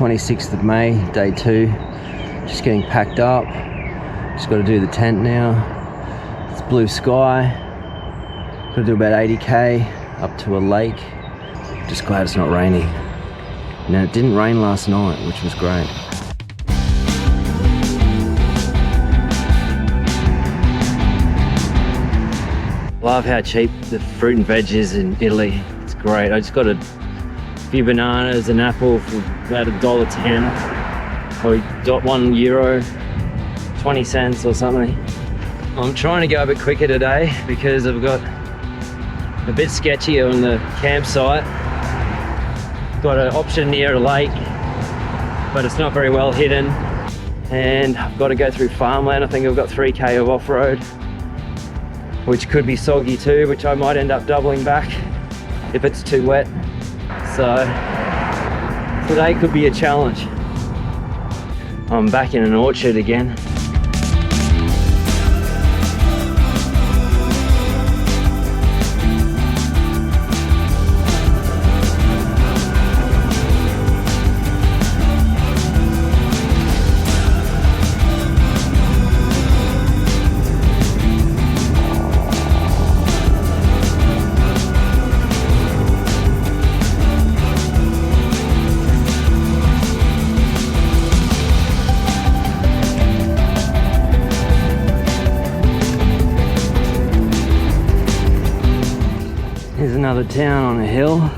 26th of May, day 2. Just getting packed up. Just got to do the tent now. It's blue sky. Got to do about 80k up to a lake. Just glad it's not raining. Now, it didn't rain last night, which was great. Love how cheap the fruit and veg is in Italy. It's great. I just got a few bananas, an apple for about $1.10, or €1, 20 cents or something. I'm trying to go a bit quicker today because I've got a bit sketchy on the campsite. Got an option near a lake, but it's not very well hidden. And I've got to go through farmland. I think I've got 3k of off-road, which could be soggy too, which I might end up doubling back if it's too wet. So today could be a challenge. I'm back in an orchard again. Here's another town on a hill.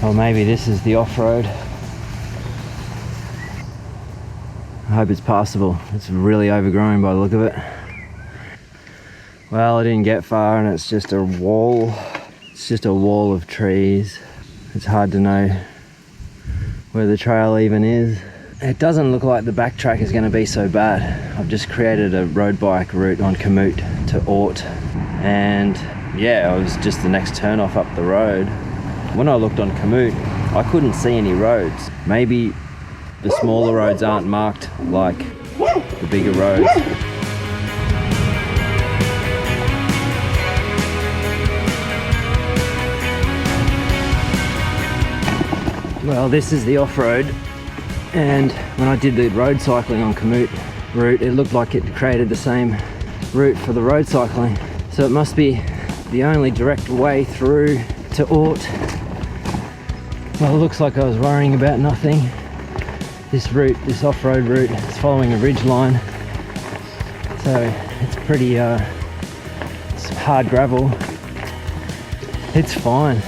Or maybe this is the off-road. I hope it's passable. It's really overgrown by the look of it. Well, I didn't get far and it's just a wall. It's just a wall of trees. It's hard to know where the trail even is. It doesn't look like the backtrack is going to be so bad. I've just created a road bike route on Komoot to Orte, and yeah, it was just the next turn off up the road. When I looked on Komoot, I couldn't see any roads. Maybe the smaller roads aren't marked like the bigger roads. Well, this is the off-road, and when I did the road cycling on Komoot route, it looked like it created the same route for the road cycling. So it must be the only direct way through to Orte. Well, it looks like I was worrying about nothing. This route, this off-road route, is following a ridge line, so it's pretty it's hard gravel. It's fine.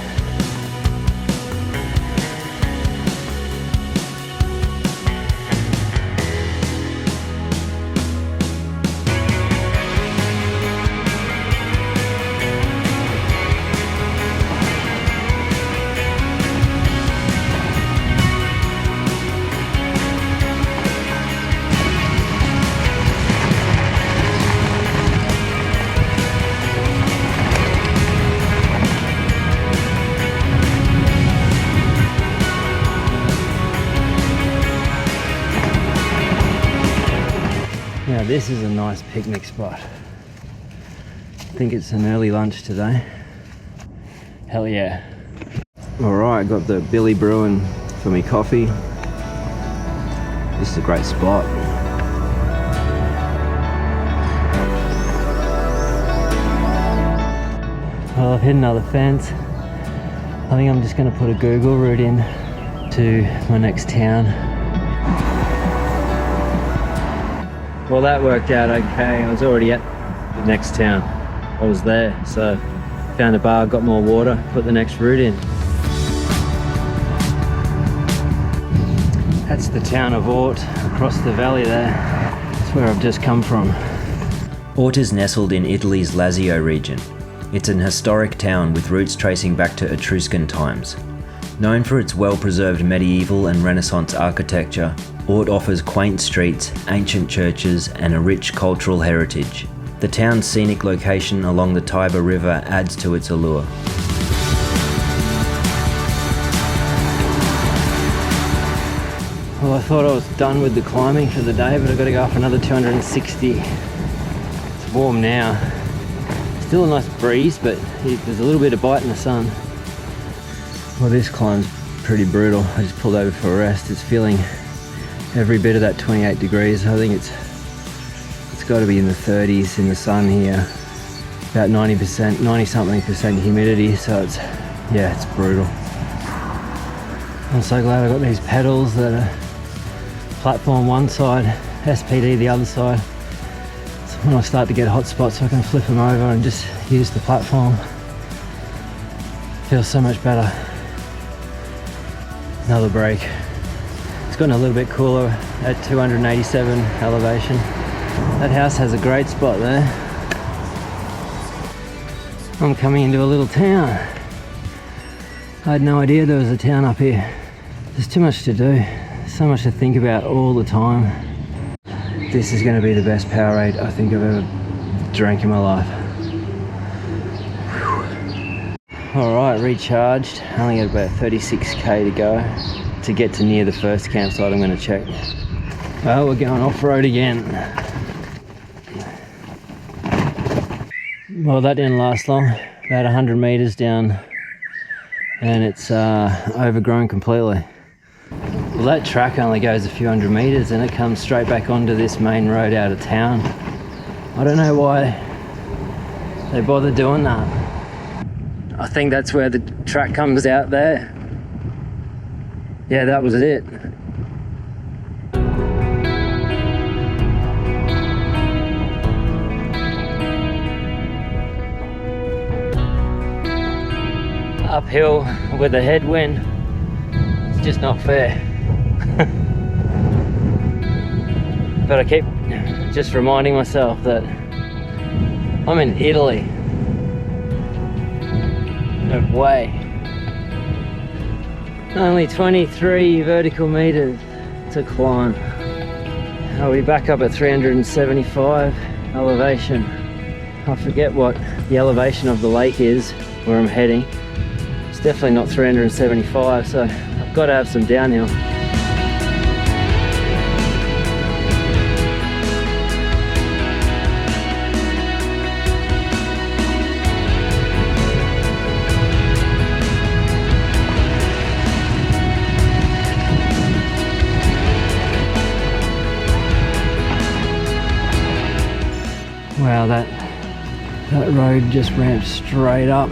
Now this is a nice picnic spot. I think it's an early lunch today. Hell yeah. Alright, got the Billy brewing for me coffee. This is a great spot. Well, I've hit another fence. I think I'm just going to put a Google route in to my next town. Well, that worked out okay. I was already at the next town. I was there, so found a bar, got more water, put the next route in. That's the town of Orte, across the valley there. That's where I've just come from. Orte is nestled in Italy's Lazio region. It's an historic town with roots tracing back to Etruscan times. Known for its well-preserved medieval and Renaissance architecture, Orte offers quaint streets, ancient churches, and a rich cultural heritage. The town's scenic location along the Tiber River adds to its allure. Well, I thought I was done with the climbing for the day, but I've got to go up another 260. It's warm now. Still a nice breeze, but there's a little bit of bite in the sun. Well, this climb's pretty brutal. I just pulled over for a rest. It's feeling every bit of that 28 degrees. I think it's got to be in the 30s in the sun here. About 90 something percent humidity, so it's brutal. I'm so glad I got these pedals that are platform one side, SPD the other side. So when I start to get hot spots, I can flip them over and just use the platform. Feels so much better. Another break. It's gotten a little bit cooler at 287 elevation. That house has a great spot there. I'm coming into a little town. I had no idea there was a town up here. There's too much to do, so much to think about all the time. This is going to be the best Powerade I think I've ever drank in my life. Alright, recharged. Only got about 36k to go to get to near the first campsite I'm going to check. Well, we're going off-road again. Well, that didn't last long. About 100 meters down and it's overgrown completely. Well, that track only goes a few hundred meters and it comes straight back onto this main road out of town. I don't know why they bother doing that. I think that's where the track comes out there. Yeah, that was it. Uphill with a headwind, it's just not fair. But I keep just reminding myself that I'm in Italy. No way. Only 23 vertical meters to climb. I'll be back up at 375 elevation. I forget what the elevation of the lake is where I'm heading. It's definitely not 375, so I've got to have some downhill. Wow, that road just ramps straight up,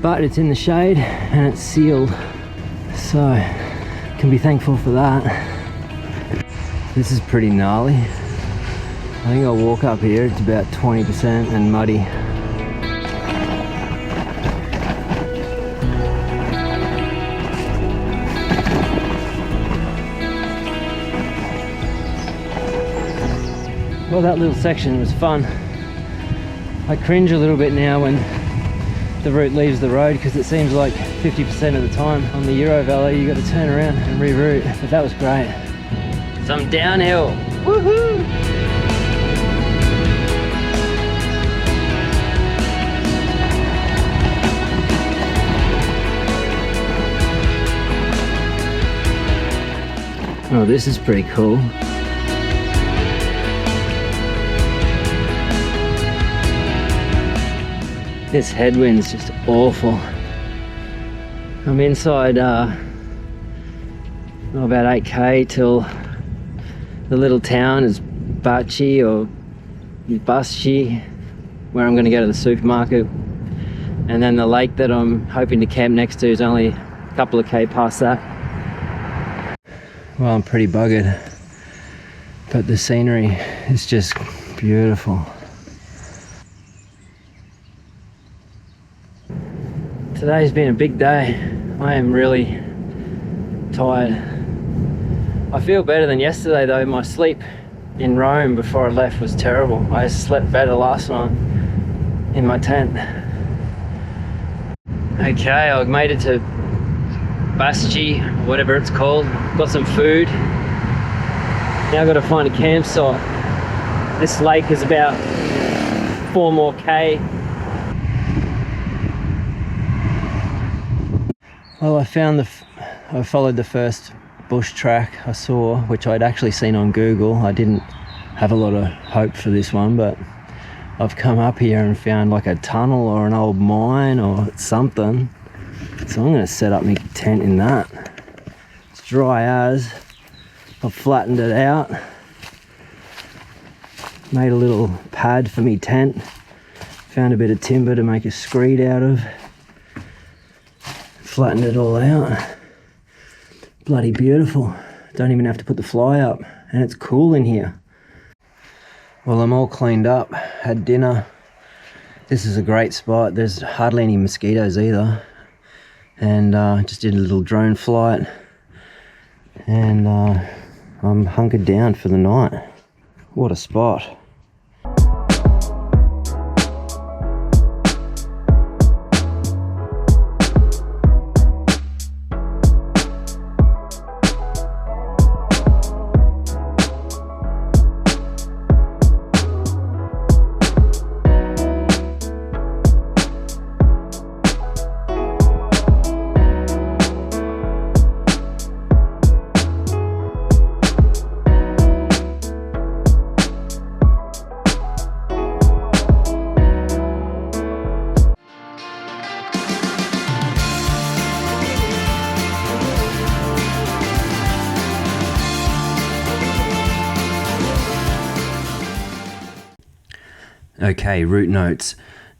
but it's in the shade and it's sealed, so can be thankful for that. This is pretty gnarly. I think I'll walk up here. It's about 20% and muddy. Well, that little section was fun. I cringe a little bit now when the route leaves the road because it seems like 50% of the time on the Eurovelo you got to turn around and reroute, but that was great. Some downhill. Woohoo! Oh, this is pretty cool. This headwind's just awful. I'm inside about 8k till the little town is Bacci or Basci, where I'm going to go to the supermarket, and then the lake that I'm hoping to camp next to is only a couple of k past that. Well, I'm pretty buggered, but the scenery is just beautiful. Today's been a big day. I am really tired. I feel better than yesterday though. My sleep in Rome before I left was terrible. I slept better last night in my tent. Okay, I made it to Basci, whatever it's called. Got some food. Now I've got to find a campsite. This lake is about 4 more k. Well, I followed the first bush track I saw, which I'd actually seen on Google. I didn't have a lot of hope for this one, but I've come up here and found like a tunnel or an old mine or something. So I'm going to set up my tent in that. It's dry as. I've flattened it out. Made a little pad for me tent. Found a bit of timber to make a screed out of. Flattened it all out. Bloody beautiful. Don't even have to put the fly up. And it's cool in here. Well, I'm all cleaned up. Had dinner. This is a great spot. There's hardly any mosquitoes either. And just did a little drone flight. And I'm hunkered down for the night. What a spot. Okay, route notes.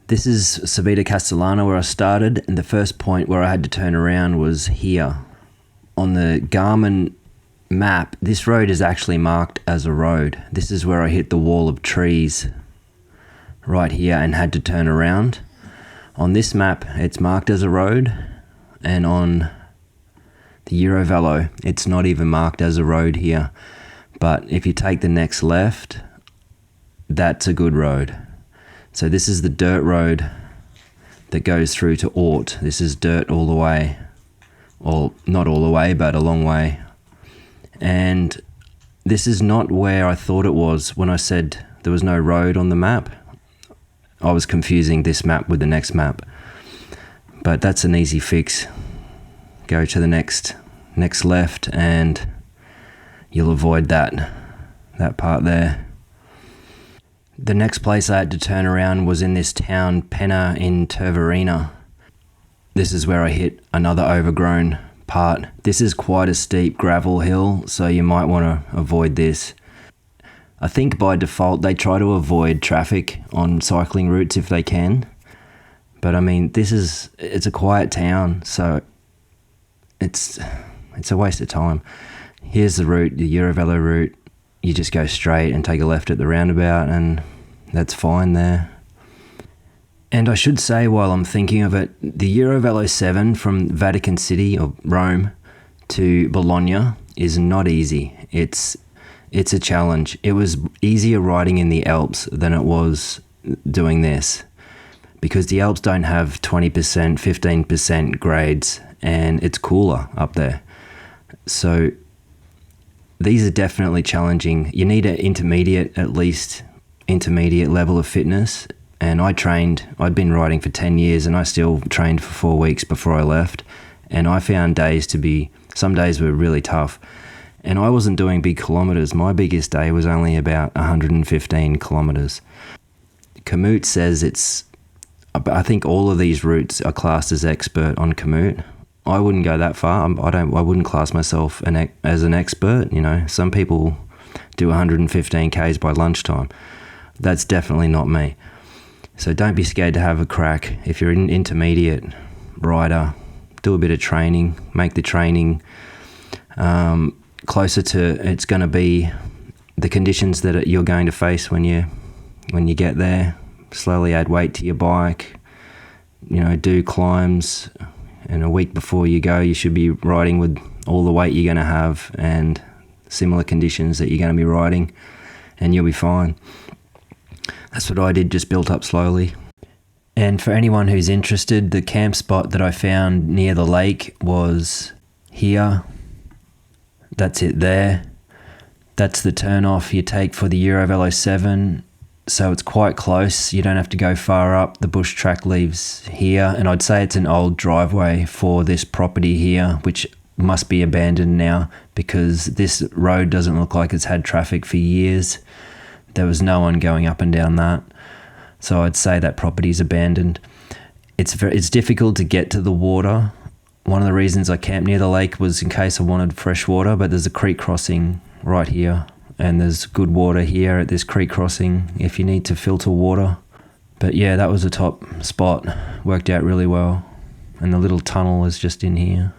This is Civita Castellana where I started, and the first point where I had to turn around was here. On the Garmin map, this road is actually marked as a road. This is where I hit the wall of trees right here and had to turn around. On this map, it's marked as a road, and on the Eurovelo, it's not even marked as a road here. But if you take the next left, that's a good road. So this is the dirt road that goes through to Orte. This is dirt all the way, or not all the way, but a long way. And this is not where I thought it was when I said there was no road on the map. I was confusing this map with the next map. But that's an easy fix. Go to the next left and you'll avoid that part there. The next place I had to turn around was in this town, Penna in Tervarina. This is where I hit another overgrown part. This is quite a steep gravel hill, so you might want to avoid this. I think by default they try to avoid traffic on cycling routes if they can. But I mean, it's a quiet town, so it's a waste of time. Here's the route, the Eurovelo route. You just go straight and take a left at the roundabout, and that's fine there. And I should say, while I'm thinking of it, the Eurovelo 7 from Vatican City or Rome to Bologna is not easy. It's a challenge. It was easier riding in the Alps than it was doing this, because the Alps don't have 20%, 15% grades, and it's cooler up there. So these are definitely challenging. You need an intermediate level of fitness. And I'd been riding for 10 years and I still trained for 4 weeks before I left. And I found some days were really tough. And I wasn't doing big kilometers. My biggest day was only about 115 kilometers. Komoot says I think all of these routes are classed as expert on Komoot. I wouldn't go that far. I wouldn't class myself as an expert. You know, some people do 115 Ks by lunchtime. That's definitely not me. So don't be scared to have a crack. If you're an intermediate rider, do a bit of training. Make the training closer to it's going to be the conditions that you're going to face when you get there. Slowly add weight to your bike. You know, do climbs. And a week before you go, you should be riding with all the weight you're going to have and similar conditions that you're going to be riding, and you'll be fine. That's what I did, just built up slowly. And for anyone who's interested, the camp spot that I found near the lake was here. That's it there. That's the turn off you take for the Eurovelo 7. So it's quite close. You don't have to go far up. The bush track leaves here. And I'd say it's an old driveway for this property here, which must be abandoned now because this road doesn't look like it's had traffic for years. There was no one going up and down that. So I'd say that property's abandoned. It's difficult to get to the water One of the reasons I camped near the lake was in case I wanted fresh water, but there's a creek crossing right here, and there's good water here at this creek crossing if you need to filter water. But yeah, that was a top spot. Worked out really well. And the little tunnel is just in here.